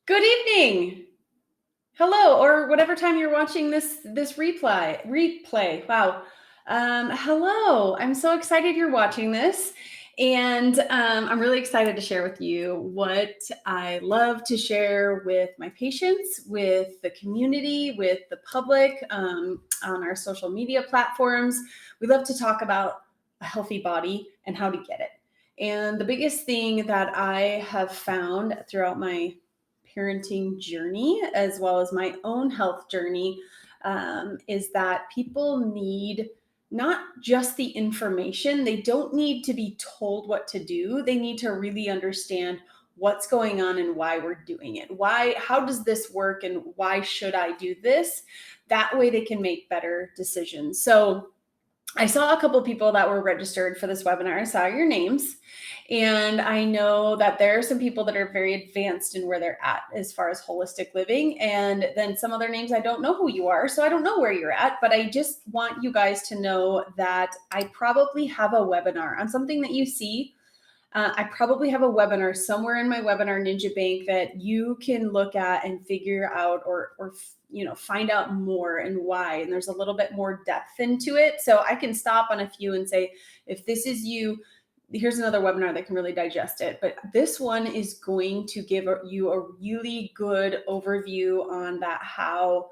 Good evening. Hello, or whatever time you're watching this replay. Wow. Hello. I'm so excited you're watching this. And I'm really excited to share with you what I love to share with my patients, with the community, with the public, on our social media platforms. We love to talk about a healthy body and how to get it. And the biggest thing that I have found throughout my parenting journey, as well as my own health journey, is that people need not just the information. They don't need to be told what to do. They need to really understand what's going on and why we're doing it. How does this work and why should I do this? That way they can make better decisions. So I saw a couple people that were registered for this webinar. I saw your names, and I know that there are some people that are very advanced in where they're at as far as holistic living. And then some other names, I don't know who you are, so I don't know where you're at, but I just want you guys to know that I probably have a webinar on something that you see. I probably have a webinar somewhere in my webinar Ninja Bank that you can look at and figure out or find out more and why. And there's a little bit more depth into it. So I can stop on a few and say, if this is you, here's another webinar that can really digest it. But this one is going to give you a really good overview on that how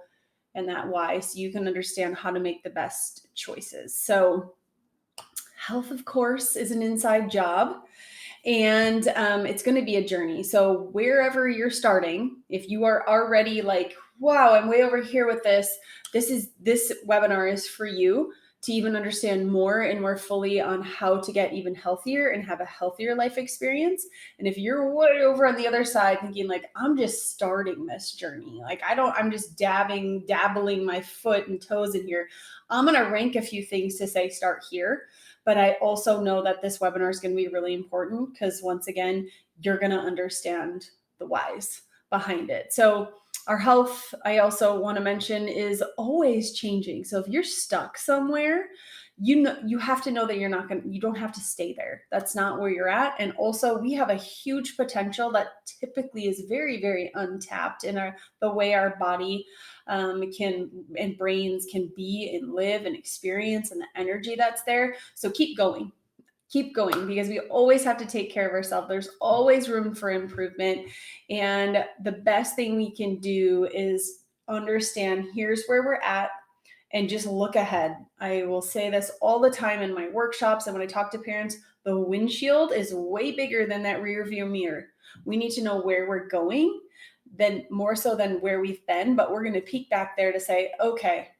and that why, so you can understand how to make the best choices. So health, of course, is an inside job. And it's going to be a journey. So wherever you're starting, if you are already like, wow, I'm way over here with this webinar is for you to even understand more and more fully on how to get even healthier and have a healthier life experience. And if you're way over on the other side thinking like, I'm just starting this journey, like I'm just dabbling my foot and toes in here, I'm going to rank a few things to say, start here. But I also know that this webinar is going to be really important because once again, you're going to understand the whys behind it. So our health, I also want to mention, is always changing. So if you're stuck somewhere, you have to know that you don't have to stay there. That's not where you're at. And also we have a huge potential that typically is very, very untapped in the way our body and brains can be and live and experience, and the energy that's there. So keep going because we always have to take care of ourselves. There's always room for improvement. And the best thing we can do is understand here's where we're at and just look ahead. I will say this all the time in my workshops and when I talk to parents, the windshield is way bigger than that rear view mirror. We need to know where we're going, then more so than where we've been, but we're going to peek back there to say, okay,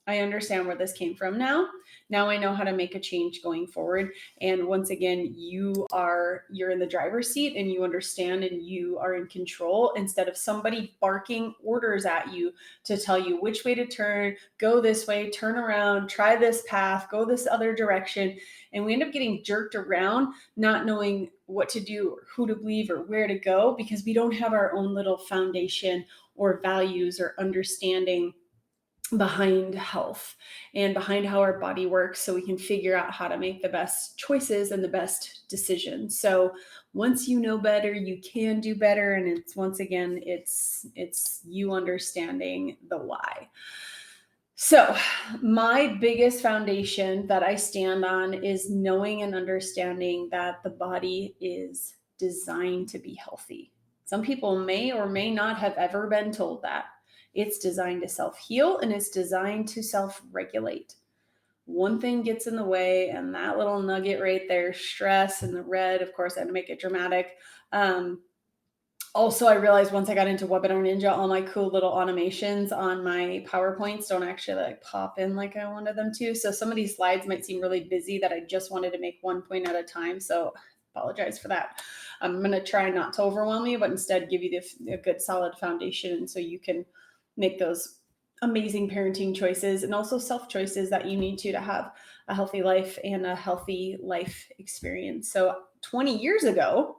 I understand where this came from now. Now I know how to make a change going forward. And once again, you're in the driver's seat and you understand and you are in control instead of somebody barking orders at you to tell you which way to turn, go this way, turn around, try this path, go this other direction. And we end up getting jerked around, not knowing what to do or who to believe or where to go because we don't have our own little foundation or values or understanding behind health and behind how our body works, so we can figure out how to make the best choices and the best decisions. So once you know better, you can do better. And it's once again, it's you understanding the why. So my biggest foundation that I stand on is knowing and understanding that the body is designed to be healthy. Some people may or may not have ever been told that. It's designed to self-heal and it's designed to self-regulate. One thing gets in the way, and that little nugget right there, stress and the red, of course, I had to make it dramatic. Also, I realized once I got into Webinar Ninja, all my cool little automations on my PowerPoints don't actually like pop in like I wanted them to. So some of these slides might seem really busy that I just wanted to make one point at a time. So apologize for that. I'm going to try not to overwhelm you, but instead give you a good solid foundation so you can make those amazing parenting choices and also self choices that you need to have a healthy life and a healthy life experience. So 20 years ago,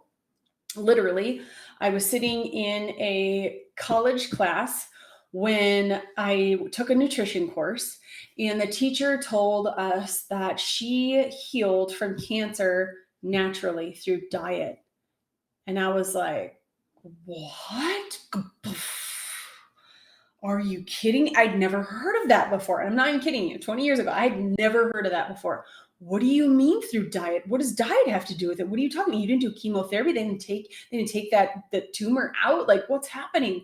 literally, I was sitting in a college class when I took a nutrition course, and the teacher told us that she healed from cancer naturally through diet. And I was like, What? Are you kidding? I'd never heard of that before. And I'm not even kidding you. 20 years ago, I had never heard of that before. What do you mean through diet? What does diet have to do with it? What are you talking about? You didn't do chemotherapy. They didn't take that the tumor out. Like, what's happening?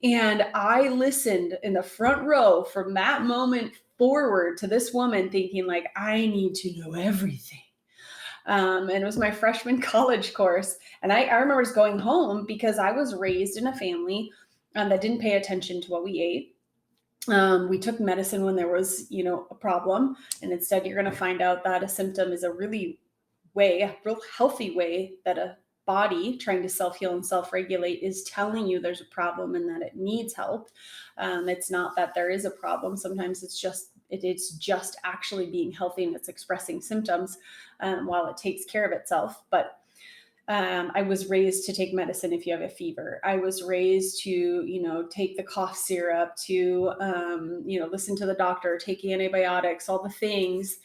And I listened in the front row from that moment forward to this woman thinking like, I need to know everything. And it was my freshman college course. And I remember just going home because I was raised in a family that didn't pay attention to what we ate. We took medicine when there was, a problem. And instead, you're going to find out that a symptom is a real healthy way that a body trying to self-heal and self-regulate is telling you there's a problem and that it needs help. It's not that there is a problem. Sometimes it's just actually being healthy and it's expressing symptoms while it takes care of itself. But I was raised to take medicine if you have a fever. I was raised to, take the cough syrup, to, listen to the doctor, take antibiotics, all the things.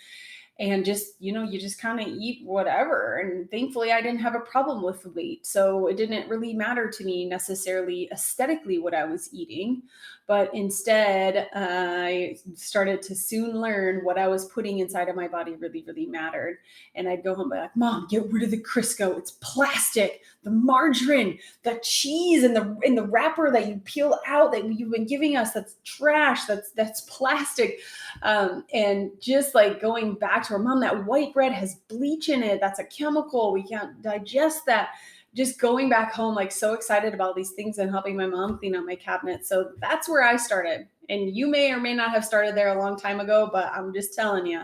And just, you just kind of eat whatever. And thankfully, I didn't have a problem with the weight. So it didn't really matter to me necessarily aesthetically what I was eating. But instead, I started to soon learn what I was putting inside of my body really, really mattered. And I'd go home and be like, Mom, get rid of the Crisco. It's plastic. The margarine, the cheese, and the wrapper that you peel out that you've been giving us, that's trash. That's plastic. And just like going back to her, Mom, that white bread has bleach in it. That's a chemical. We can't digest that. Just going back home, like so excited about these things and helping my mom clean out my cabinet. So that's where I started. And you may or may not have started there a long time ago, but I'm just telling you,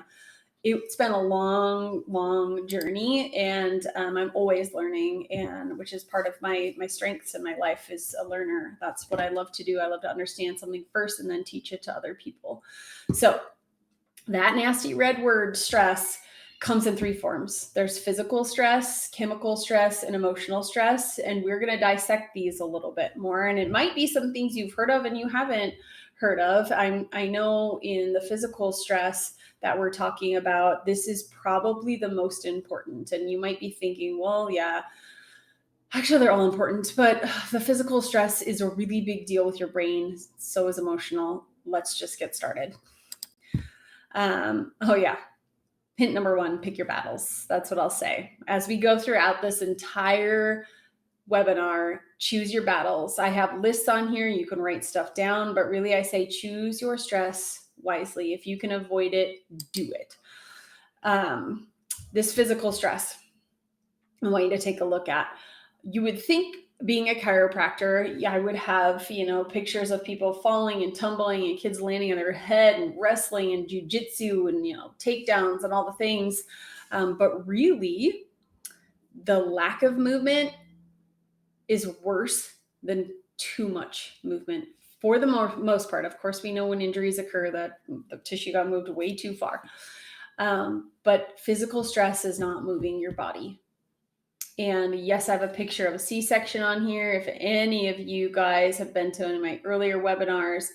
it's been a long, long journey, and I'm always learning, and which is part of my strengths in my life is a learner. That's what I love to do. I love to understand something first and then teach it to other people. So that nasty red word, stress, comes in three forms. There's physical stress, chemical stress, and emotional stress. And we're going to dissect these a little bit more. And it might be some things you've heard of and you haven't heard of. I know in the physical stress that we're talking about, this is probably the most important. And you might be thinking, well, yeah, actually, they're all important, but the physical stress is a really big deal with your brain. So is emotional. Let's just get started. Oh yeah. Hint number one, pick your battles. That's what I'll say. As we go throughout this entire webinar, choose your battles. I have lists on here. You can write stuff down, but really I say choose your stress wisely. If you can avoid it, do it. This physical stress, I want you to take a look at. You would think being a chiropractor, I would have, pictures of people falling and tumbling and kids landing on their head and wrestling and jujitsu and, takedowns and all the things. But really, the lack of movement is worse than too much movement for the most part. Of course, we know when injuries occur that the tissue got moved way too far. But physical stress is not moving your body. And yes, I have a picture of a C-section on here. If any of you guys have been to one of my earlier webinars,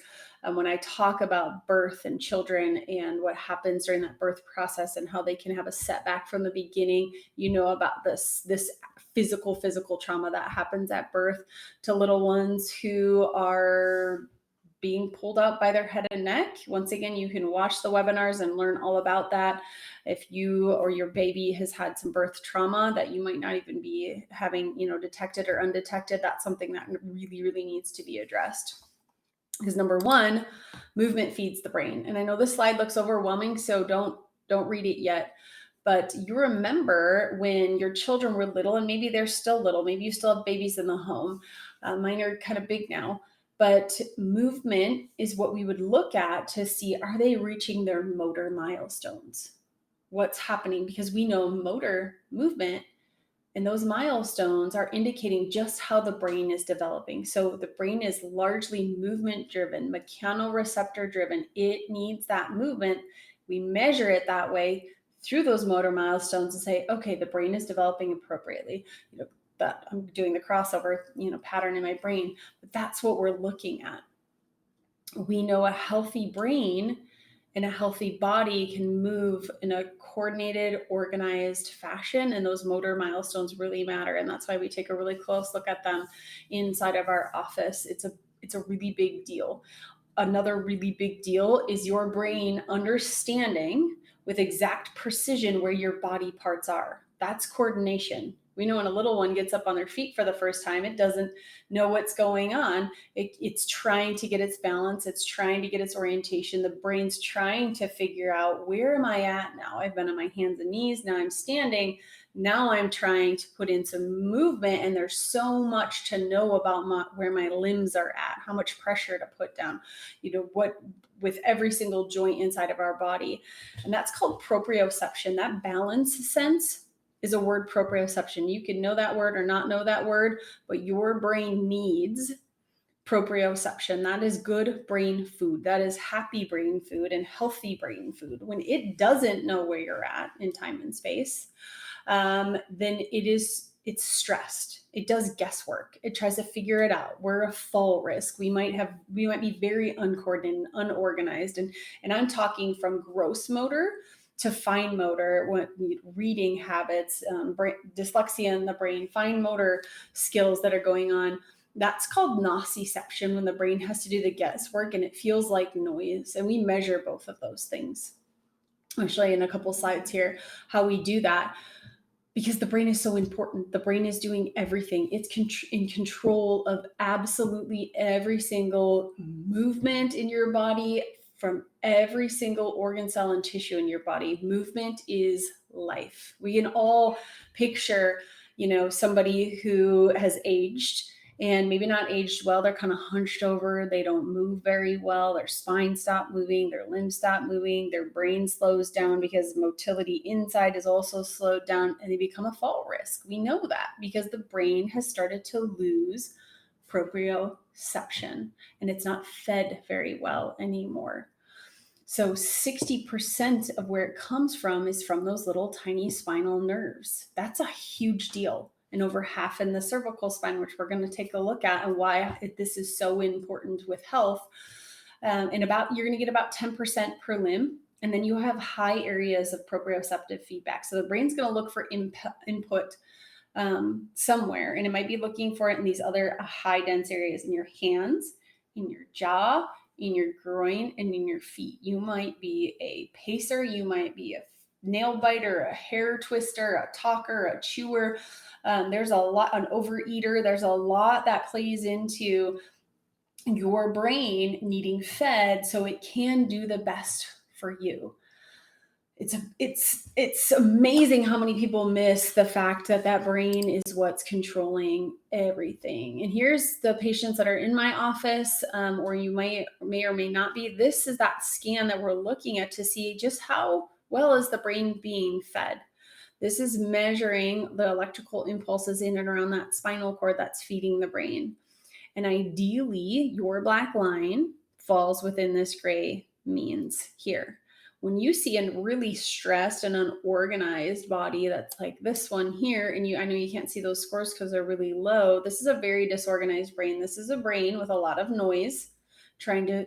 when I talk about birth and children and what happens during that birth process and how they can have a setback from the beginning, about this physical trauma that happens at birth to little ones who are being pulled out by their head and neck. Once again, you can watch the webinars and learn all about that. If you or your baby has had some birth trauma that you might not even be having, detected or undetected, that's something that really, really needs to be addressed. Because number one, movement feeds the brain. And I know this slide looks overwhelming, so don't read it yet. But you remember when your children were little, and maybe they're still little, maybe you still have babies in the home. Mine are kind of big now. But movement is what we would look at to see, are they reaching their motor milestones? What's happening? Because we know motor movement and those milestones are indicating just how the brain is developing. So the brain is largely movement driven, mechanoreceptor driven. It needs that movement. We measure it that way through those motor milestones and say, okay, the brain is developing appropriately. That I'm doing the crossover, pattern in my brain, but that's what we're looking at. We know a healthy brain And a healthy body can move in a coordinated, organized fashion. And those motor milestones really matter. And that's why we take a really close look at them inside of our office. It's a really big deal. Another really big deal is your brain understanding with exact precision where your body parts are. That's coordination. We know when a little one gets up on their feet for the first time, it doesn't know what's going on. It's trying to get its balance. It's trying to get its orientation. The brain's trying to figure out, where am I at now? I've been on my hands and knees. Now I'm standing. Now I'm trying to put in some movement, and there's so much to know about where my limbs are at, how much pressure to put down, what with every single joint inside of our body. And that's called proprioception. That balance sense is a word, proprioception. You can know that word or not know that word, but your brain needs proprioception. That is good brain food. That is happy brain food and healthy brain food. When it doesn't know where you're at in time and space, then it's stressed. It does guesswork. It tries to figure it out. We're a fall risk. We might be very uncoordinated, unorganized. And I'm talking from gross motor to fine motor, reading habits, dyslexia in the brain, fine motor skills that are going on. That's called nociception, when the brain has to do the guesswork and it feels like noise. And we measure both of those things. I'll show you in a couple slides here how we do that, because the brain is so important. The brain is doing everything. It's in control of absolutely every single movement in your body, from every single organ, cell, and tissue in your body. Movement is life. We can all picture, somebody who has aged and maybe not aged well. They're kind of hunched over. They don't move very well. Their spine stopped moving. Their limbs stop moving. Their brain slows down because motility inside is also slowed down, and they become a fall risk. We know that because the brain has started to lose proprioception, and it's not fed very well anymore. So 60% of where it comes from is from those little tiny spinal nerves. That's a huge deal. And over half in the cervical spine, which we're going to take a look at, and why this is so important with health. You're going to get about 10% per limb. And then you have high areas of proprioceptive feedback. So the brain's going to look for input somewhere. And it might be looking for it in these other high dense areas in your hands, in your jaw, in your groin, and in your feet. You might be a pacer. You might be a nail biter, a hair twister, a talker, a chewer. There's a lot, an overeater. There's a lot that plays into your brain needing fed so it can do the best for you. It's amazing how many people miss the fact that brain is what's controlling everything. And here's the patients that are in my office, or you may or may not be. This is that scan that we're looking at to see just how well is the brain being fed. This is measuring the electrical impulses in and around that spinal cord that's feeding the brain. And ideally, your black line falls within this gray means here. When you see a really stressed and unorganized body that's like this one here, and I know you can't see those scores because they're really low. This is a very disorganized brain. This is a brain with a lot of noise, trying to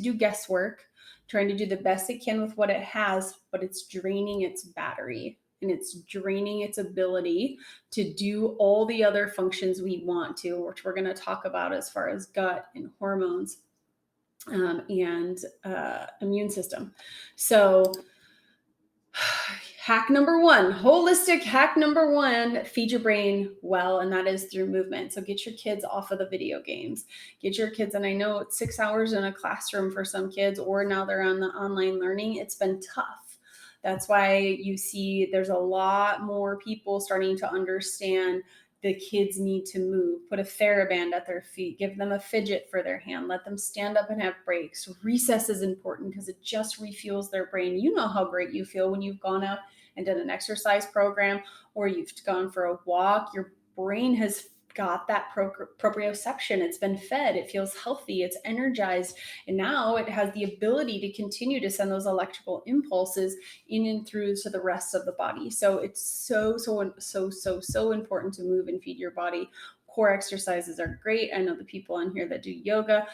do guesswork, trying to do the best it can with what it has, but it's draining its battery. And it's draining its ability to do all the other functions we want to, which we're going to talk about as far as gut and hormones and immune system. So holistic hack number one, feed your brain well, and that is through movement. So get your kids off of the video games. Get your kids, and I know it's 6 hours in a classroom for some kids, or now they're on the online learning. It's been tough. That's why you see there's a lot more people starting to understand the kids need to move. Put a TheraBand at their feet. Give them a fidget for their hand. Let them stand up and have breaks. Recess is important because it just refuels their brain. You know how great you feel when you've gone out and done an exercise program, or you've gone for a walk. Your brain has got that proprioception. It's been fed. It feels healthy. It's energized. And now it has the ability to continue to send those electrical impulses in and through to the rest of the body. So it's so important to move and feed your body. core exercises are great. I know the people on here that do yoga,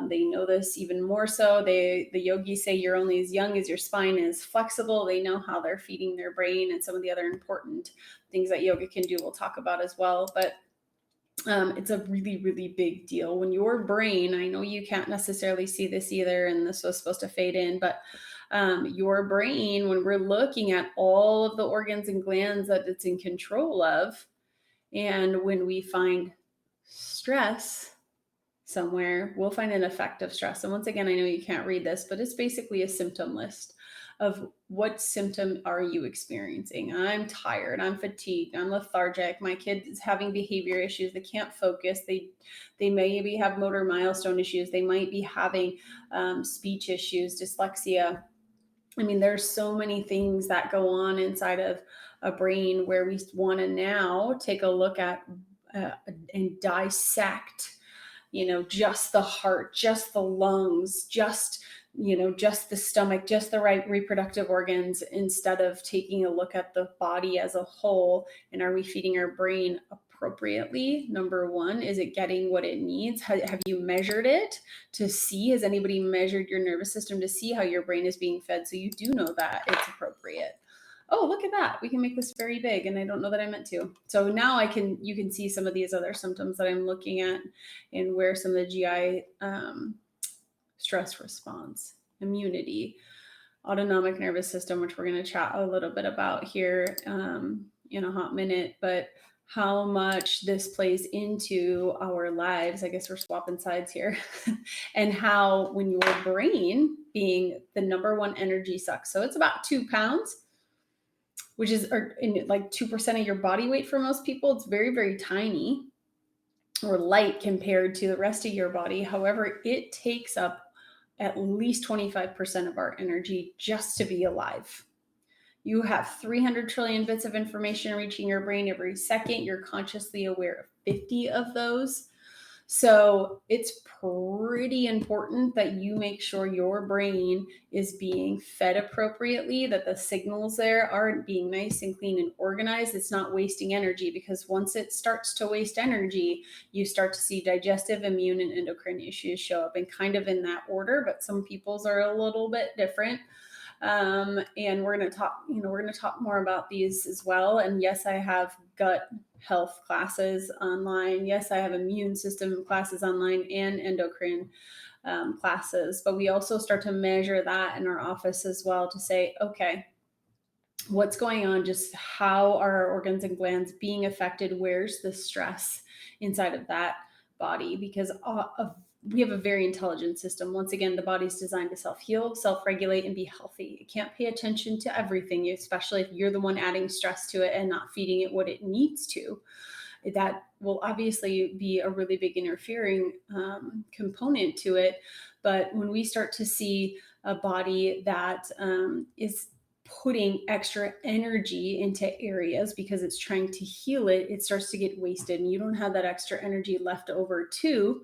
they know this even more so. The yogis say you're only as young as your spine is flexible. They know how they're feeding their brain, and some of the other important things that yoga can do we'll talk about as well. But it's a really, really big deal when your brain, I know you can't necessarily see this either, and this was supposed to fade in, but your brain, when we're looking at all of the organs and glands that it's in control of, and when we find stress somewhere, we'll find an effect of stress. And once again, I know you can't read this, but it's basically a symptom list of what symptom are you experiencing. I'm tired, I'm fatigued, I'm lethargic, my kid is having behavior issues, they can't focus, they maybe have motor milestone issues, they might be having speech issues, dyslexia. I mean, there's so many things that go on inside of a brain where we want to now take a look at and dissect, just the heart, just the lungs, just the stomach, just the right reproductive organs, instead of taking a look at the body as a whole. And are we feeding our brain appropriately? Number one, is it getting what it needs? Have you measured it to see? Has anybody measured your nervous system to see how your brain is being fed, so you do know that it's appropriate? Oh, look at that. We can make this very big, and I don't know that I meant to. So now you can see some of these other symptoms that I'm looking at, and where some of the GI stress response, immunity, autonomic nervous system, which we're going to chat a little bit about here in a hot minute, but how much this plays into our lives. I guess we're swapping sides here. And how, when your brain, being the number one energy suck, so it's about 2 pounds, which is like 2% of your body weight for most people. It's very, very tiny or light compared to the rest of your body. However, it takes up at least 25% of our energy just to be alive. You have 300 trillion bits of information reaching your brain every second. You're consciously aware of 50 of those. So it's pretty important that you make sure your brain is being fed appropriately, that the signals there are being nice and clean and organized. It's not wasting energy, because once it starts to waste energy, you start to see digestive, immune, and endocrine issues show up, and kind of in that order, but some people's are a little bit different. And we're going to talk more about these as well. And yes, I have gut health classes online. Yes, I have immune system classes online and endocrine classes, but we also start to measure that in our office as well, to say, okay, what's going on? Just how are our organs and glands being affected? Where's the stress inside of that body? Because we have a very intelligent system. Once again, the body's designed to self-heal, self-regulate, and be healthy. It can't pay attention to everything, especially if you're the one adding stress to it and not feeding it what it needs to. That will obviously be a really big interfering component to it. But when we start to see a body that is putting extra energy into areas because it's trying to heal it, it starts to get wasted, and you don't have that extra energy left over to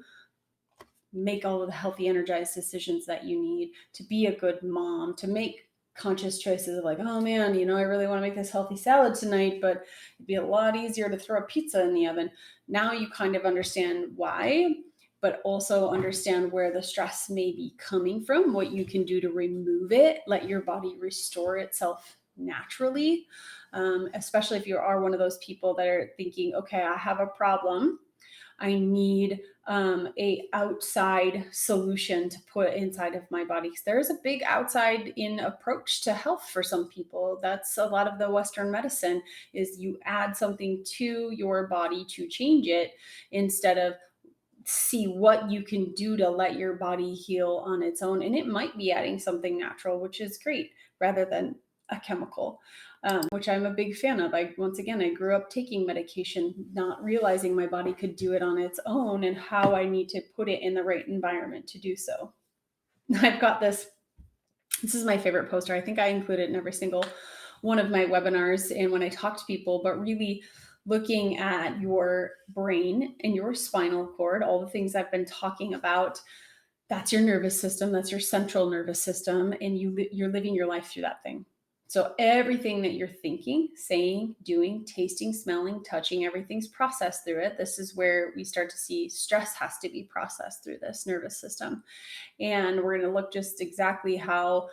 make all of the healthy, energized decisions that you need to be a good mom, to make conscious choices of like, oh man, I really want to make this healthy salad tonight, but it'd be a lot easier to throw a pizza in the oven. Now you kind of understand why, but also understand where the stress may be coming from, what you can do to remove it, let your body restore itself naturally. Especially if you are one of those people that are thinking, okay, I have a problem, I need a outside solution to put inside of my body. Because there's a big outside in approach to health for some people. That's a lot of the Western medicine, is you add something to your body to change it, instead of see what you can do to let your body heal on its own. And it might be adding something natural, which is great, rather than a chemical, which I'm a big fan of. I grew up taking medication, not realizing my body could do it on its own, and how I need to put it in the right environment to do so. I've got this is my favorite poster. I think I include it in every single one of my webinars and when I talk to people, but really looking at your brain and your spinal cord, all the things I've been talking about. That's your nervous system. That's your central nervous system. And you're living your life through that thing. So everything that you're thinking, saying, doing, tasting, smelling, touching, everything's processed through it. This is where we start to see stress has to be processed through this nervous system. And we're going to look just exactly how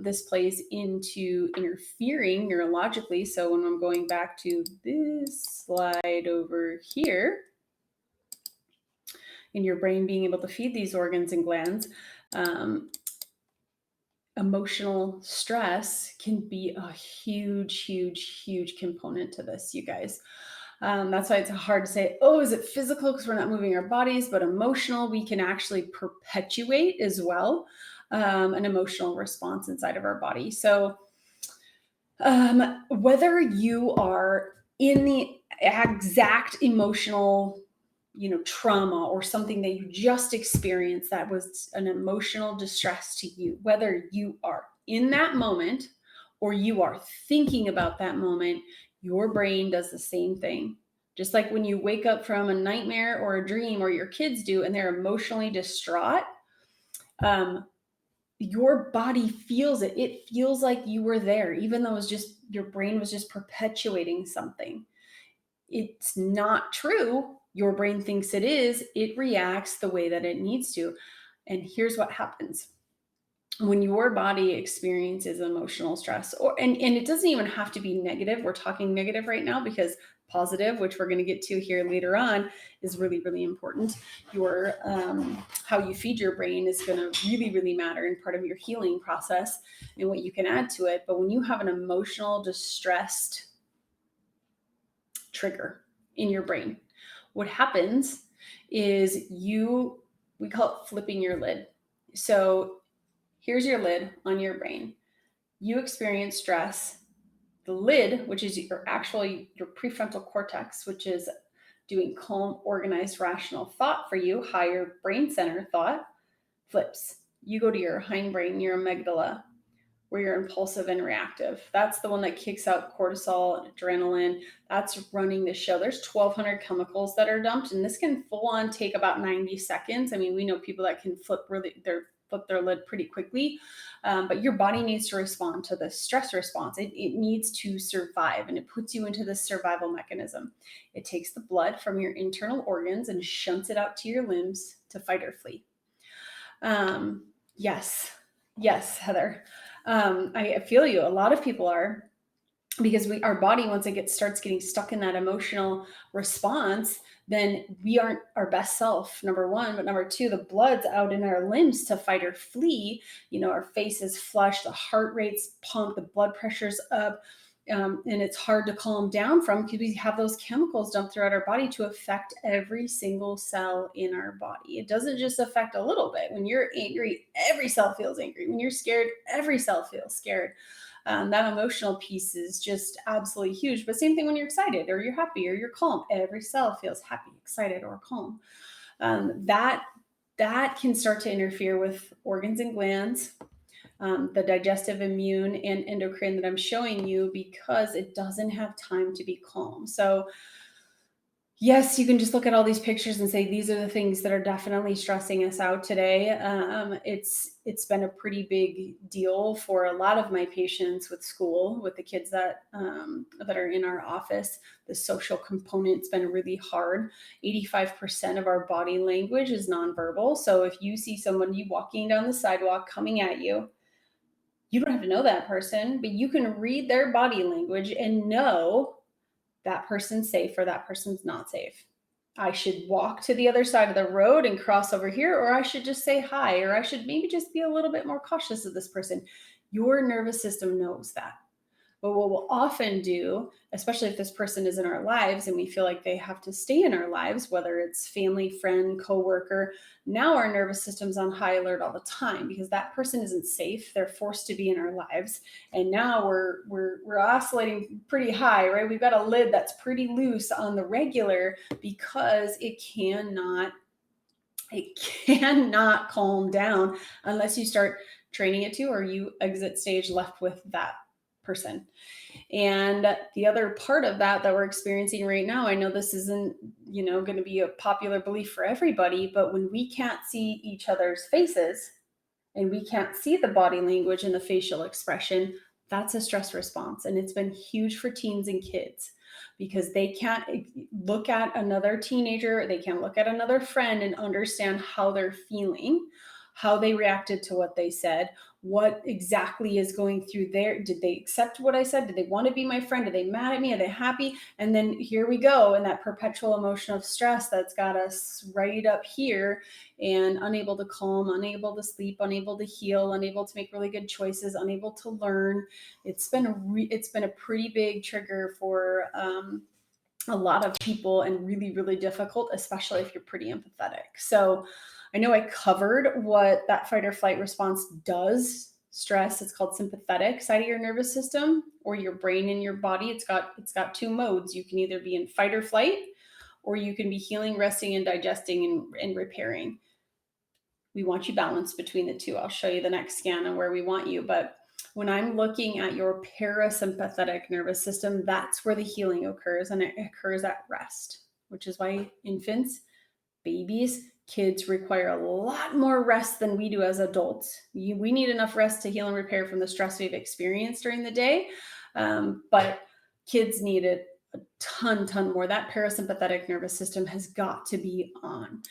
this plays into interfering neurologically. So when I'm going back to this slide over here, in your brain being able to feed these organs and glands, emotional stress can be a huge component to this, you guys. That's why it's hard to say, oh, is it physical because we're not moving our bodies, but emotional, we can actually perpetuate as well an emotional response inside of our body. So whether you are in the exact emotional trauma or something that you just experienced that was an emotional distress to you, whether you are in that moment or you are thinking about that moment, your brain does the same thing. Just like when you wake up from a nightmare or a dream, or your kids do, and they're emotionally distraught, your body feels it. It feels like you were there, even though it was just your brain was just perpetuating something. It's not true. Your brain thinks it is. It reacts the way that it needs to. And here's what happens. When your body experiences emotional stress, and it doesn't even have to be negative. We're talking negative right now because positive, which we're going to get to here later on, is really important. Your how you feed your brain is going to really matter in part of your healing process and what you can add to it. But when you have an emotional distressed trigger in your brain, what happens is we call it flipping your lid. So here's your lid on your brain. You experience stress. The lid, which is your prefrontal cortex, which is doing calm, organized, rational thought for you, higher brain center thought, flips. You go to your hindbrain, your amygdala, where you're impulsive and reactive. That's the one that kicks out cortisol and adrenaline. That's running the show. There's 1,200 chemicals that are dumped, and this can full on take about 90 seconds. I mean, we know people that can flip their lid pretty quickly, but your body needs to respond to the stress response. It needs to survive, and it puts you into this survival mechanism. It takes the blood from your internal organs and shunts it out to your limbs to fight or flee. Yes, Heather. I feel you. A lot of people are, because our body, once it starts getting stuck in that emotional response, then we aren't our best self, number one. But number two, the blood's out in our limbs to fight or flee. Our face is flushed, the heart rate's pumped, the blood pressure's up. And it's hard to calm down from, because we have those chemicals dumped throughout our body to affect every single cell in our body. It doesn't just affect a little bit. When you're angry, every cell feels angry. When you're scared, every cell feels scared. That emotional piece is just absolutely huge. But same thing when you're excited or you're happy or you're calm. Every cell feels happy, excited, or calm. That can start to interfere with organs and glands, the digestive, immune, and endocrine that I'm showing you, because it doesn't have time to be calm. So yes, you can just look at all these pictures and say, these are the things that are definitely stressing us out today. It's been a pretty big deal for a lot of my patients with school, with the kids that are in our office. The social component's been really hard. 85% of our body language is nonverbal. So if you see somebody walking down the sidewalk coming at you, you don't have to know that person, but you can read their body language and know that person's safe or that person's not safe. I should walk to the other side of the road and cross over here, or I should just say hi, or I should maybe just be a little bit more cautious of this person. Your nervous system knows that. But what we'll often do, especially if this person is in our lives and we feel like they have to stay in our lives, whether it's family, friend, coworker, now our nervous system's on high alert all the time because that person isn't safe. They're forced to be in our lives. And now we're oscillating pretty high, right? We've got a lid that's pretty loose on the regular because it cannot calm down unless you start training it to, or you exit stage left with that person. And the other part of that we're experiencing right now, I know this isn't, going to be a popular belief for everybody, but when we can't see each other's faces and we can't see the body language and the facial expression, That's a stress response. And it's been huge for teens and kids because they can't look at another teenager, they can't look at another friend and understand how they're feeling, how they reacted to what they said, what exactly is going through there. Did they accept what I said? Did they want to be my friend? Are they mad at me? Are they happy? And then here we go in that perpetual emotion of stress that's got us right up here and unable to calm, unable to sleep, unable to heal, unable to make really good choices, unable to learn. It's been a pretty big trigger for a lot of people and really, really difficult, especially if you're pretty empathetic. So I know I covered what that fight or flight response does. Stress, it's called sympathetic side of your nervous system or your brain and your body. It's got two modes. You can either be in fight or flight, or you can be healing, resting, and digesting and repairing. We want you balanced between the two. I'll show you the next scan on where we want you. But when I'm looking at your parasympathetic nervous system, that's where the healing occurs, and it occurs at rest, which is why infants, babies, kids require a lot more rest than we do as adults. We need enough rest to heal and repair from the stress we've experienced during the day, but kids need it a ton more. That parasympathetic nervous system has got to be on.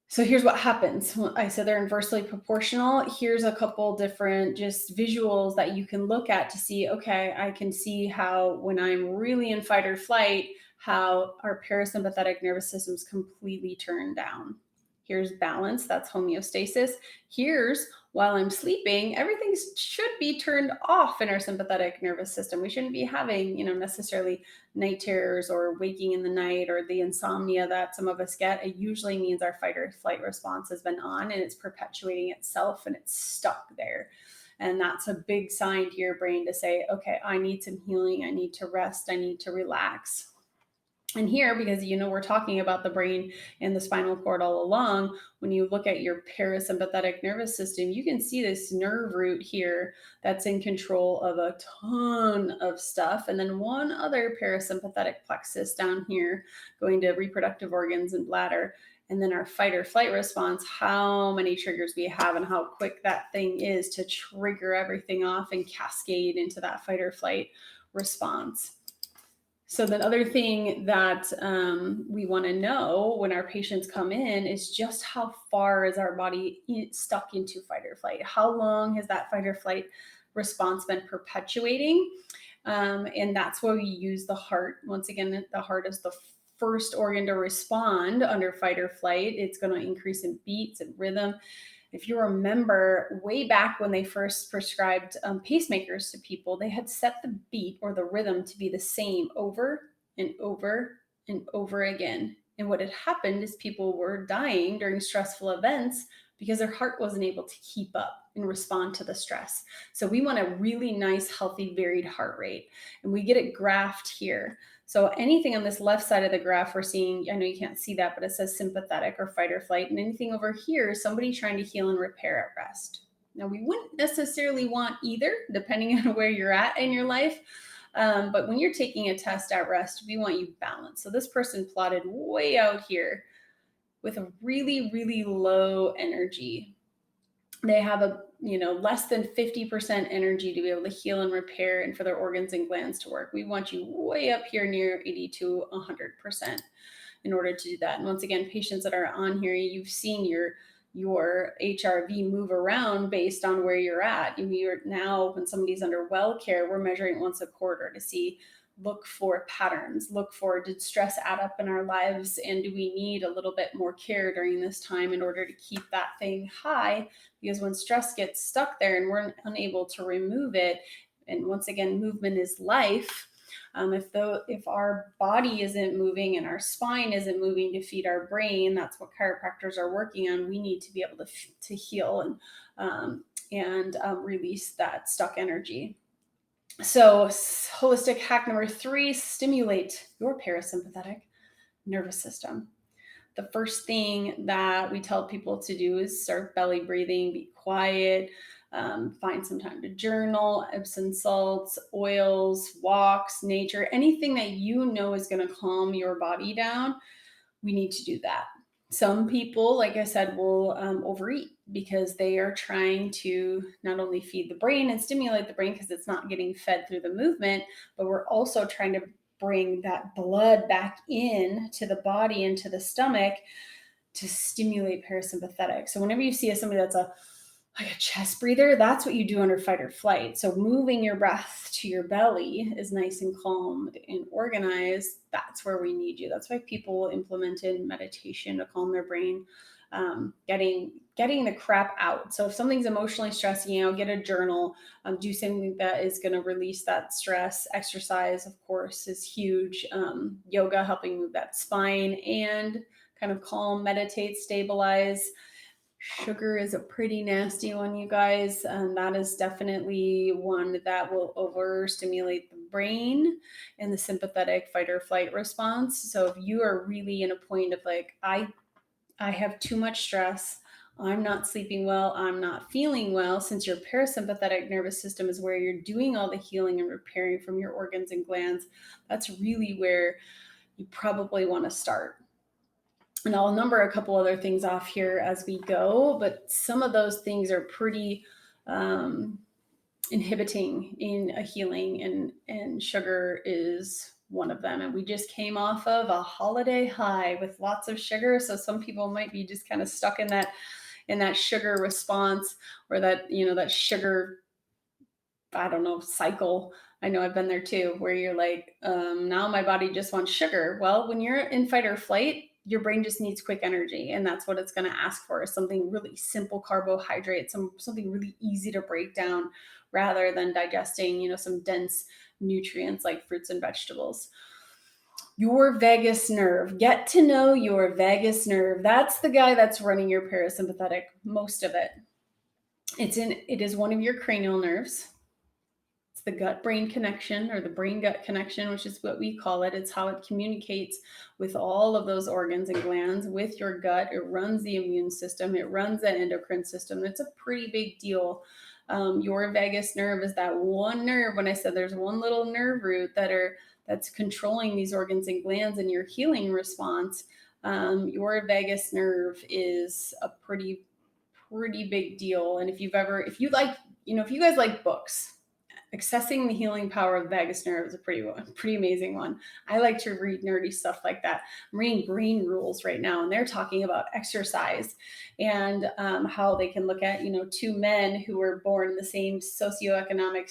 So here's what happens. I said they're inversely proportional. Here's a couple different just visuals that you can look at to see, okay, I can see how when I'm really in fight or flight, how our parasympathetic nervous system's completely turned down. Here's balance, that's homeostasis. Here's while I'm sleeping, everything should be turned off in our sympathetic nervous system. We shouldn't be having, necessarily night terrors or waking in the night or the insomnia that some of us get. It usually means our fight or flight response has been on and it's perpetuating itself and it's stuck there. And that's a big sign to your brain to say, okay, I need some healing. I need to rest. I need to relax. And here, because we're talking about the brain and the spinal cord all along, when you look at your parasympathetic nervous system, you can see this nerve root here that's in control of a ton of stuff. And then one other parasympathetic plexus down here going to reproductive organs and bladder. And then our fight or flight response, how many triggers we have and how quick that thing is to trigger everything off and cascade into that fight or flight response. So the other thing that we want to know when our patients come in is just how far is our body stuck into fight or flight? How long has that fight or flight response been perpetuating? And that's where we use the heart. Once again, the heart is the first organ to respond under fight or flight. It's going to increase in beats and rhythm. If you remember way back when they first prescribed pacemakers to people, they had set the beat or the rhythm to be the same over and over and over again. And what had happened is people were dying during stressful events because their heart wasn't able to keep up and respond to the stress. So we want a really nice, healthy, varied heart rate. And we get it graphed here. So anything on this left side of the graph we're seeing, I know you can't see that, but it says sympathetic or fight or flight. And anything over here is somebody trying to heal and repair at rest. Now, we wouldn't necessarily want either, depending on where you're at in your life. But when you're taking a test at rest, we want you balanced. So this person plotted way out here with a really, really low energy. They have a less than 50% energy to be able to heal and repair and for their organs and glands to work. We want you way up here near 80 to 100% in order to do that. And once again, patients that are on here, you've seen your HRV move around based on where you're at. Now, when somebody's under well care, we're measuring once a quarter to look for patterns, look for, did stress add up in our lives, and do we need a little bit more care during this time in order to keep that thing high? Because when stress gets stuck there and we're unable to remove it, and once again, movement is life. If our body isn't moving and our spine isn't moving to feed our brain, that's what chiropractors are working on. We need to be able to heal and release that stuck energy. So holistic hack number 3, stimulate your parasympathetic nervous system. The first thing that we tell people to do is start belly breathing, be quiet, find some time to journal, Epsom salts, oils, walks, nature, anything that is going to calm your body down. We need to do that. Some people, like I said, will overeat because they are trying to not only feed the brain and stimulate the brain because it's not getting fed through the movement, but we're also trying to bring that blood back in to the body, into the stomach, to stimulate parasympathetic. So whenever you see somebody that's like a chest breather, that's what you do under fight or flight. So moving your breath to your belly is nice and calm and organized. That's where we need you. That's why people implemented meditation to calm their brain, getting the crap out. So if something's emotionally stressing you out, get a journal, do something that is going to release that stress. Exercise, of course, is huge. Yoga, helping move that spine and kind of calm, meditate, stabilize. Sugar is a pretty nasty one, you guys. And that is definitely one that will overstimulate the brain and the sympathetic fight or flight response. So if you are really in a point of like, I have too much stress, I'm not sleeping well, I'm not feeling well, since your parasympathetic nervous system is where you're doing all the healing and repairing from your organs and glands, that's really where you probably want to start. And I'll number a couple other things off here as we go, but some of those things are pretty inhibiting in a healing, and sugar is one of them. And we just came off of a holiday high with lots of sugar, so some people might be just kind of stuck in that sugar response, or that that sugar, I don't know, cycle. I know I've been there too, where you're like, now my body just wants sugar. Well, when you're in fight or flight, your brain just needs quick energy, and that's what it's going to ask for, is something really simple carbohydrate, something really easy to break down, rather than digesting, some dense nutrients like fruits and vegetables. Your vagus nerve. Get to know your vagus nerve. That's the guy that's running your parasympathetic, most of it. It is one of your cranial nerves. It's the gut-brain connection, or the brain-gut connection, which is what we call it. It's how it communicates with all of those organs and glands with your gut. It runs the immune system. It runs that endocrine system. It's a pretty big deal. Your vagus nerve is that one nerve. When I said there's one little nerve root that's controlling these organs and glands and your healing response, your vagus nerve is a pretty big deal. And if you guys like books, Accessing the Healing Power of the Vagus Nerve is a pretty amazing one. I like to read nerdy stuff like that. I'm reading Brain Rules right now, and they're talking about exercise and how they can look at, two men who were born in the same socioeconomic,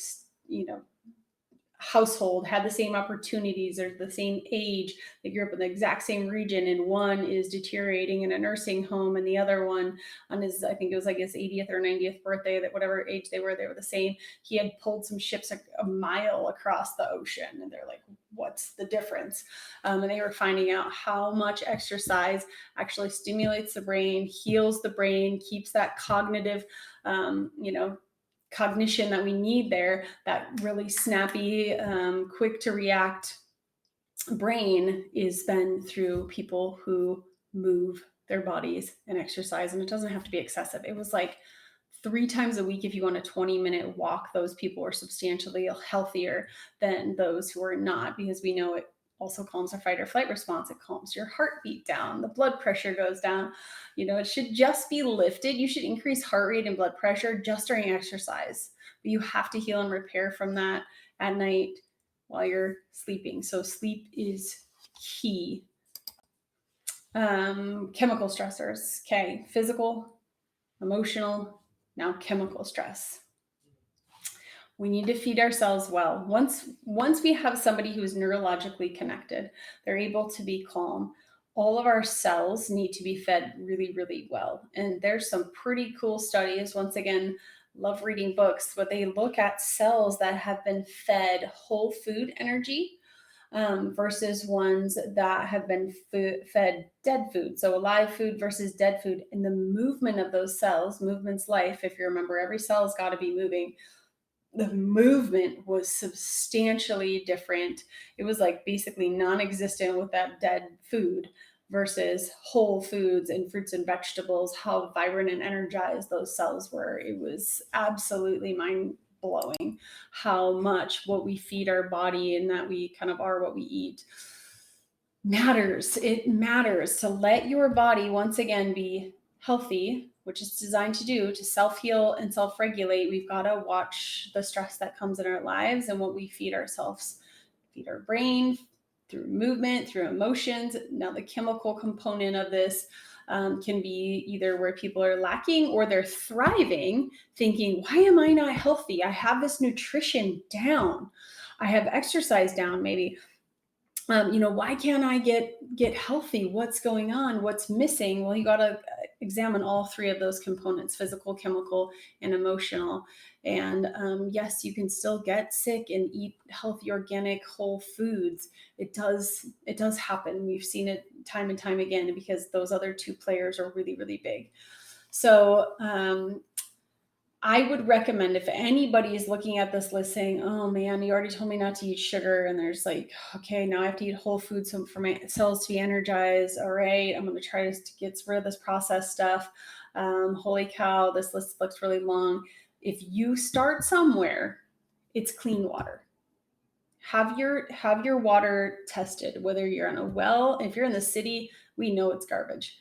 household, had the same opportunities, or the same age. They grew up in the exact same region, and one is deteriorating in a nursing home, and the other one, on his, I think it was like his 80th or 90th birthday, that whatever age they were the same. He had pulled some ships a mile across the ocean, and they're like, what's the difference? And they were finding out how much exercise actually stimulates the brain, heals the brain, keeps that cognitive, cognition that we need there, that really snappy, quick to react brain, is then through people who move their bodies and exercise. And it doesn't have to be excessive. It was like 3 times a week. If you want a 20-minute walk, those people are substantially healthier than those who are not, because we know it also calms our fight or flight response. It calms your heartbeat down. The blood pressure goes down. It should just be lifted. You should increase heart rate and blood pressure just during exercise. But you have to heal and repair from that at night while you're sleeping. So sleep is key. Chemical stressors. Okay. Physical, emotional, now chemical stress. We need to feed ourselves well. Once we have somebody who is neurologically connected, they're able to be calm. All of our cells need to be fed really, really well. And there's some pretty cool studies. Once again, love reading books, but they look at cells that have been fed whole food energy versus ones that have been fed dead food. So alive food versus dead food. And the movement of those cells, movement's life. If you remember, every cell's got to be moving. The movement was substantially different. It was like basically non-existent with that dead food versus whole foods and fruits and vegetables, how vibrant and energized those cells were. It was absolutely mind-blowing how much what we feed our body, and that we kind of are what we eat. matters. It matters to let your body once again be healthy, which it's designed to do, to self-heal and self-regulate. We've got to watch the stress that comes in our lives and what we feed ourselves, feed our brain through movement, through emotions. Now, the chemical component of this can be either where people are lacking or they're thriving, thinking, why am I not healthy? I have this nutrition down. I have exercise down, maybe. Why can't I get healthy? What's going on? What's missing? Well, you got to examine all three of those components: physical, chemical, and emotional. And yes, you can still get sick and eat healthy, organic, whole foods. It does happen. We've seen it time and time again because those other two players are really, really big. So I would recommend, if anybody is looking at this list saying, oh man, you already told me not to eat sugar, and there's like, okay, now I have to eat whole foods for my cells to be energized. All right, I'm going to try to get rid of this processed stuff. Holy cow, this list looks really long. If you start somewhere, it's clean water. Have your water tested, whether you're on a well. If you're in the city, we know it's garbage.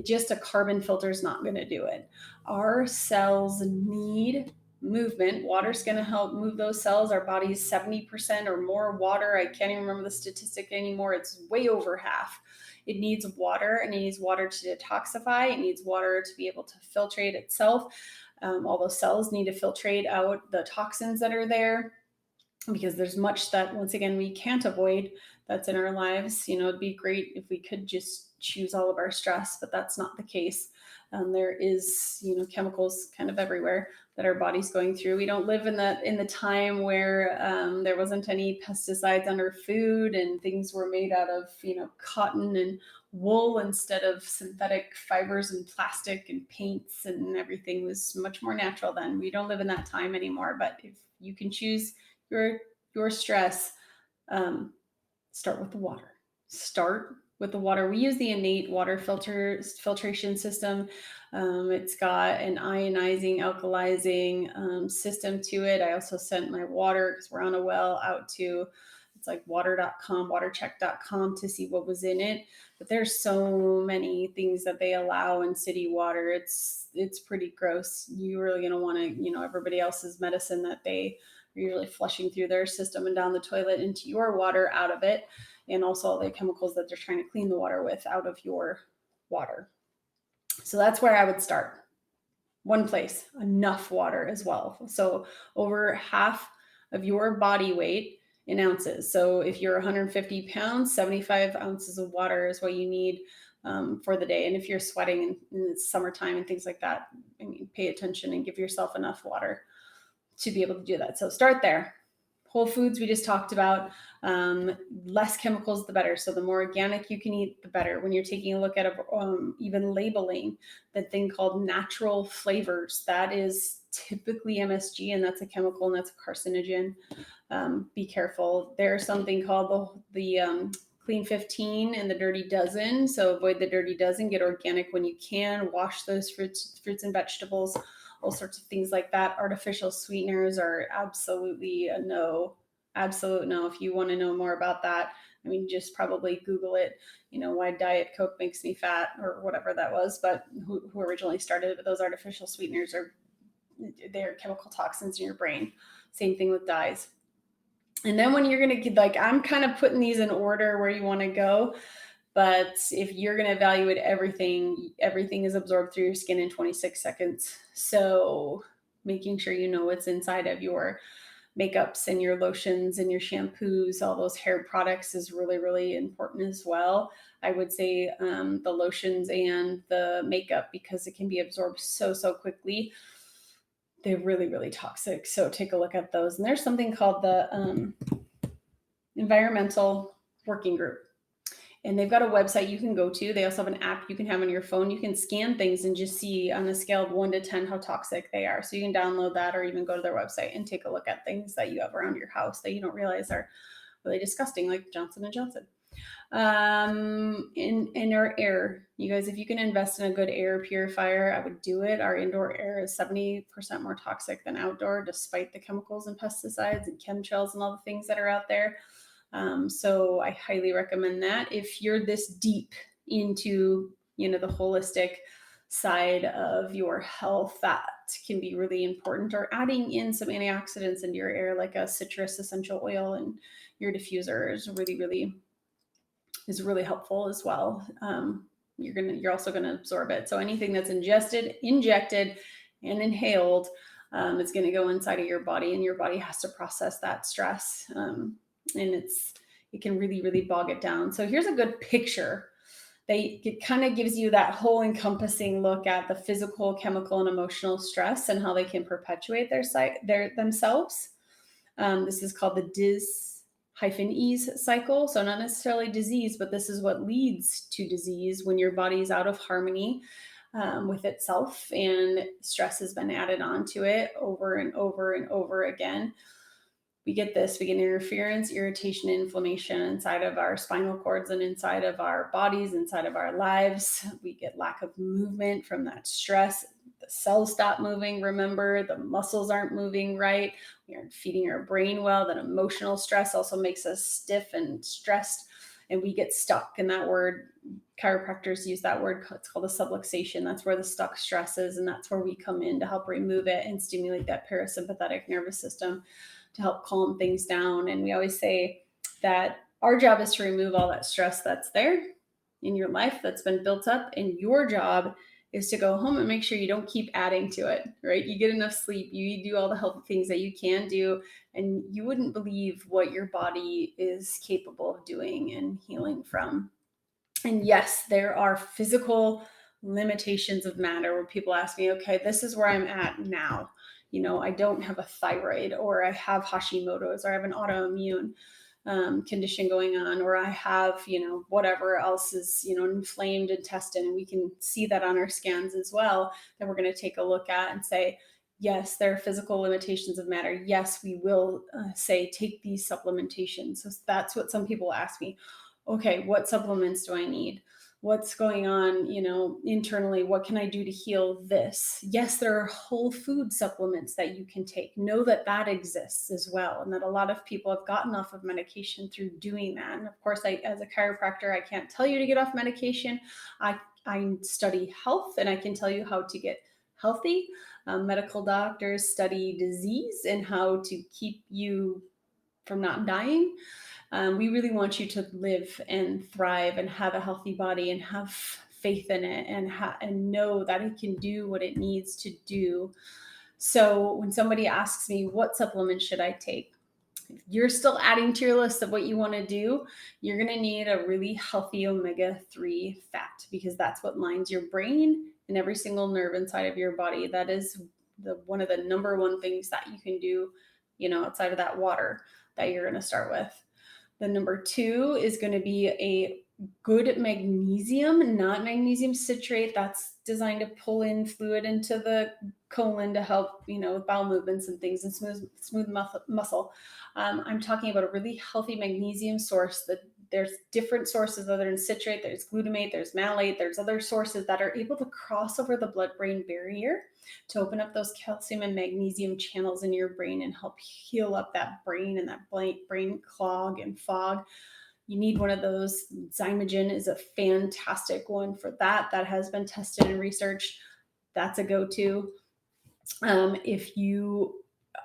Just a carbon filter is not going to do it. Our cells need movement. Water's going to help move those cells. Our body's 70% or more water. I can't even remember the statistic anymore. It's way over half. It needs water, and it needs water to detoxify. It needs water to be able to filtrate itself. All those cells need to filtrate out the toxins that are there, because there's much that, once again, we can't avoid that's in our lives. It'd be great if we could just choose all of our stress, but that's not the case. There is, chemicals kind of everywhere that our body's going through. We don't live in the time where there wasn't any pesticides on our food and things were made out of, cotton and wool instead of synthetic fibers and plastic and paints, and everything was much more natural then. We don't live in that time anymore. But if you can choose your stress, start with the water. Start with the water. We use the innate water filtration system. It's got an ionizing, alkalizing system to it. I also sent my water, because we're on a well, out to, it's like water.com, watercheck.com, to see what was in it. But there's so many things that they allow in city water. It's pretty gross. You're really going to want to, everybody else's medicine that they are usually flushing through their system and down the toilet into your water, out of it. And also all the chemicals that they're trying to clean the water with out of your water. So that's where I would start. One place, enough water as well. So over half of your body weight in ounces. So if you're 150 pounds, 75 ounces of water is what you need for the day. And if you're sweating in the summertime and things like that, pay attention and give yourself enough water to be able to do that. So start there. Whole foods we just talked about. Less chemicals, the better. So the more organic you can eat, the better. When you're taking a look at even labeling, that thing called natural flavors, that is typically MSG, and that's a chemical, and that's a carcinogen. Be careful. There's something called the Clean 15 and the Dirty Dozen. So avoid the Dirty Dozen. Get organic when you can. Wash those fruits and vegetables. All sorts of things like that. Artificial sweeteners are absolutely a no. Absolute no. If you want to know more about that, just probably Google it, why Diet Coke makes me fat, or whatever that was. But who originally started it, but those artificial sweeteners they're chemical toxins in your brain. Same thing with dyes. And then when you're going to get, I'm kind of putting these in order where you want to go. But if you're going to evaluate everything is absorbed through your skin in 26 seconds. So making sure you know what's inside of your makeups and your lotions and your shampoos, all those hair products, is really, really important as well. I would say the lotions and the makeup, because it can be absorbed so quickly. They're really, really toxic. So take a look at those. And there's something called the Environmental Working Group. And they've got a website you can go to. They also have an app you can have on your phone. You can scan things and just see on a scale of 1 to 10 how toxic they are. So you can download that, or even go to their website and take a look at things that you have around your house that you don't realize are really disgusting, like Johnson & Johnson. In our air, you guys, if you can invest in a good air purifier, I would do it. Our indoor air is 70% more toxic than outdoor, despite the chemicals and pesticides and chemtrails and all the things that are out there. So I highly recommend that. If you're this deep into, the holistic side of your health, that can be really important. Or adding in some antioxidants into your air, like a citrus essential oil in your diffuser, is really helpful as well. You're also gonna absorb it. So anything that's injected, and inhaled, is going to go inside of your body, and your body has to process that stress, and it can really, really bog it down. So here's a good picture. It kind of gives you that whole encompassing look at the physical, chemical, and emotional stress and how they can perpetuate themselves. This is called the dis-ease cycle. So not necessarily disease, but this is what leads to disease when your body is out of harmony with itself, and stress has been added onto it over and over and over again. We get interference, irritation, inflammation inside of our spinal cords and inside of our bodies, inside of our lives. We get lack of movement from that stress. The cells stop moving. Remember, the muscles aren't moving right. We aren't feeding our brain well. That emotional stress also makes us stiff and stressed, and we get stuck. And that word, chiropractors use that word, it's called a subluxation. That's where the stuck stress is, and that's where we come in to help remove it and stimulate that parasympathetic nervous system to help calm things down. And we always say that our job is to remove all that stress that's there in your life that's been built up, and your job is to go home and make sure you don't keep adding to it, right? You get enough sleep, you do all the healthy things that you can do, and you wouldn't believe what your body is capable of doing and healing from. And yes, there are physical limitations of matter where people ask me, okay, this is where I'm at now. I don't have a thyroid, or I have Hashimoto's, or I have an autoimmune condition going on, or I have, whatever else is, an inflamed intestine. And we can see that on our scans as well, that we're going to take a look at and say, yes, there are physical limitations of matter. Yes, we will say, take these supplementations. So that's what some people ask me. Okay, what supplements do I need? What's going on, internally? What can I do to heal this? Yes, there are whole food supplements that you can take. Know that exists as well, and that a lot of people have gotten off of medication through doing that. And of course, as a chiropractor, I can't tell you to get off medication. I study health, and I can tell you how to get healthy. Medical doctors study disease and how to keep you from not dying. We really want you to live and thrive and have a healthy body and have faith in it, and know that it can do what it needs to do. So when somebody asks me, what supplements should I take? If you're still adding to your list of what you want to do, you're going to need a really healthy omega-3 fat, because that's what lines your brain and every single nerve inside of your body. That is one of the number one things that you can do, outside of that water that you're going to start with. The number 2 is going to be a good magnesium, not magnesium citrate. That's designed to pull in fluid into the colon to help, with bowel movements and things, and smooth muscle. I'm talking about a really healthy magnesium source. That there's different sources other than citrate. There's glutamate, there's malate, there's other sources that are able to cross over the blood-brain barrier to open up those calcium and magnesium channels in your brain and help heal up that brain and that brain clog and fog. You need one of those. Zymogen is a fantastic one for that. That has been tested and researched. That's a go-to. If you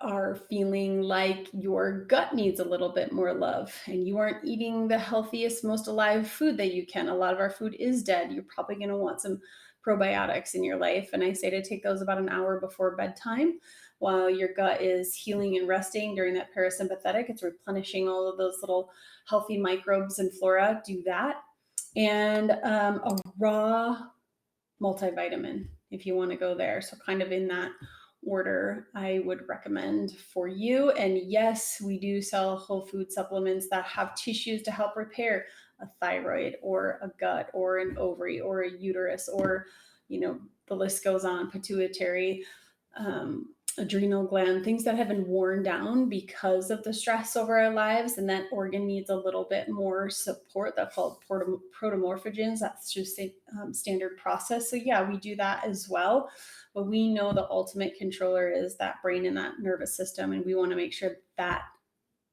are feeling like your gut needs a little bit more love and you aren't eating the healthiest, most alive food that you can, a lot of our food is dead, you're probably going to want some probiotics in your life. And I say to take those about an hour before bedtime while your gut is healing and resting during that parasympathetic. It's replenishing all of those little healthy microbes and flora. Do that. And a raw multivitamin, if you want to go there. So kind of in that order, I would recommend for you. And yes, we do sell whole food supplements that have tissues to help repair a thyroid or a gut or an ovary or a uterus, or, the list goes on, pituitary, adrenal gland, things that have been worn down because of the stress over our lives, and that organ needs a little bit more support. That's called protomorphogens. That's just a standard process. So yeah, we do that as well. But we know the ultimate controller is that brain and that nervous system, and we want to make sure that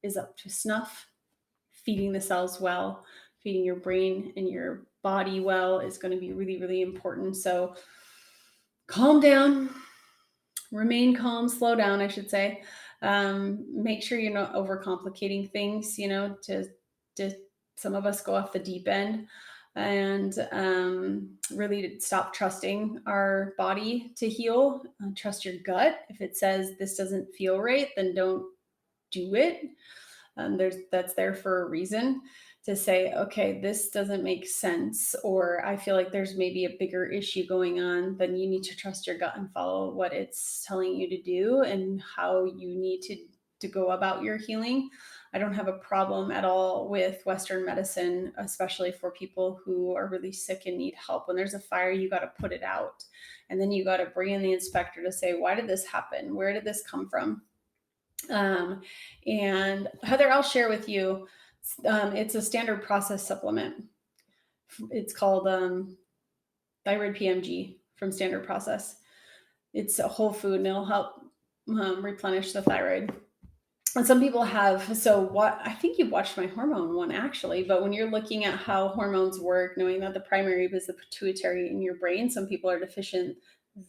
is up to snuff feeding the cells well, feeding your brain and your body well is going to be really, really important. So calm down, remain calm, slow down, I should say. Make sure you're not overcomplicating things, to some of us go off the deep end and really stop trusting our body to heal. Trust your gut. If it says this doesn't feel right, then don't do it. That's there for a reason to say, okay, this doesn't make sense, or I feel like there's maybe a bigger issue going on. Then you need to trust your gut and follow what it's telling you to do and how you need to go about your healing. I don't have a problem at all with Western medicine, especially for people who are really sick and need help. When there's a fire, you got to put it out. And then you got to bring in the inspector to say, why did this happen? Where did this come from? And Heather, I'll share with you, it's a standard process supplement. It's called Thyroid PMG from Standard Process. It's a whole food and it'll help replenish the thyroid. And some people have, so what, I think you've watched my hormone one actually, but when you're looking at how hormones work, knowing that the primary is the pituitary in your brain, some people are deficient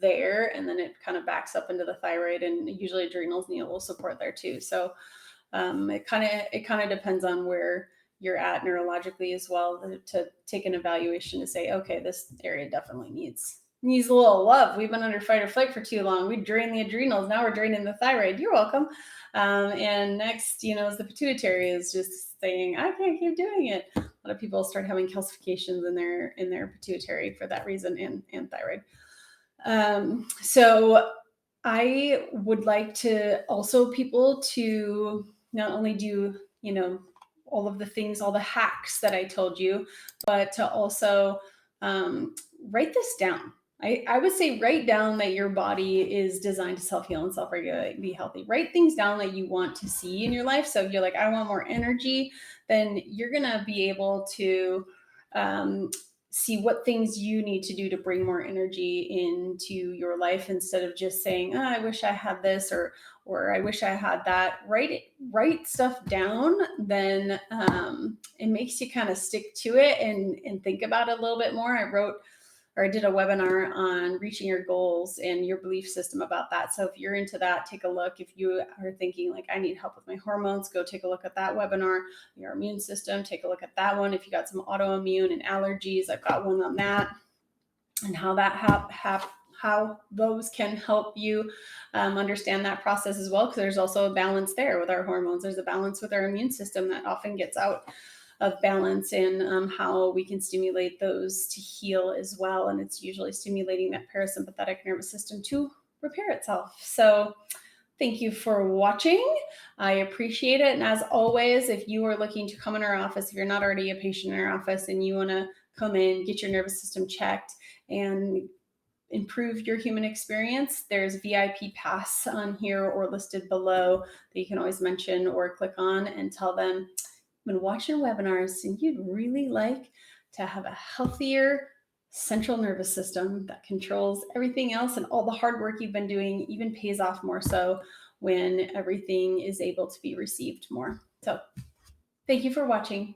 there, and then it kind of backs up into the thyroid, and usually adrenals need a little support there too. So it kind of depends on where you're at neurologically as well, to take an evaluation to say, okay, this area definitely needs a little love. We've been under fight or flight for too long. We drain the adrenals. Now we're draining the thyroid. You're welcome. And next, is the pituitary is just saying, I can't keep doing it. A lot of people start having calcifications in their pituitary for that reason, and thyroid. So I would like to also people to not only do, all of the things, all the hacks that I told you, but to also write this down. I would say write down that your body is designed to self-heal and self-regulate and be healthy. Write things down that you want to see in your life. So if you're like, I want more energy, then you're going to be able to see what things you need to do to bring more energy into your life, instead of just saying, I wish I had this, or I wish I had that. Write stuff down, then it makes you kind of stick to it and think about it a little bit more. I did a webinar on reaching your goals and your belief system about that. So if you're into that, take a look. If you are thinking like, I need help with my hormones, go take a look at that webinar. Your immune system, take a look at that one. If you got some autoimmune and allergies, I've got one on that, and how that how those can help you understand that process as well. Because there's also a balance there with our hormones. There's a balance with our immune system that often gets out of balance, and how we can stimulate those to heal as well. And it's usually stimulating that parasympathetic nervous system to repair itself. So thank you for watching. I appreciate it. And as always, if you are looking to come in our office, if you're not already a patient in our office and you want to come in, get your nervous system checked and improve your human experience, there's VIP pass on here or listed below that you can always mention or click on and tell them, been watching webinars and you'd really like to have a healthier central nervous system that controls everything else, and all the hard work you've been doing even pays off more so when everything is able to be received more. So thank you for watching.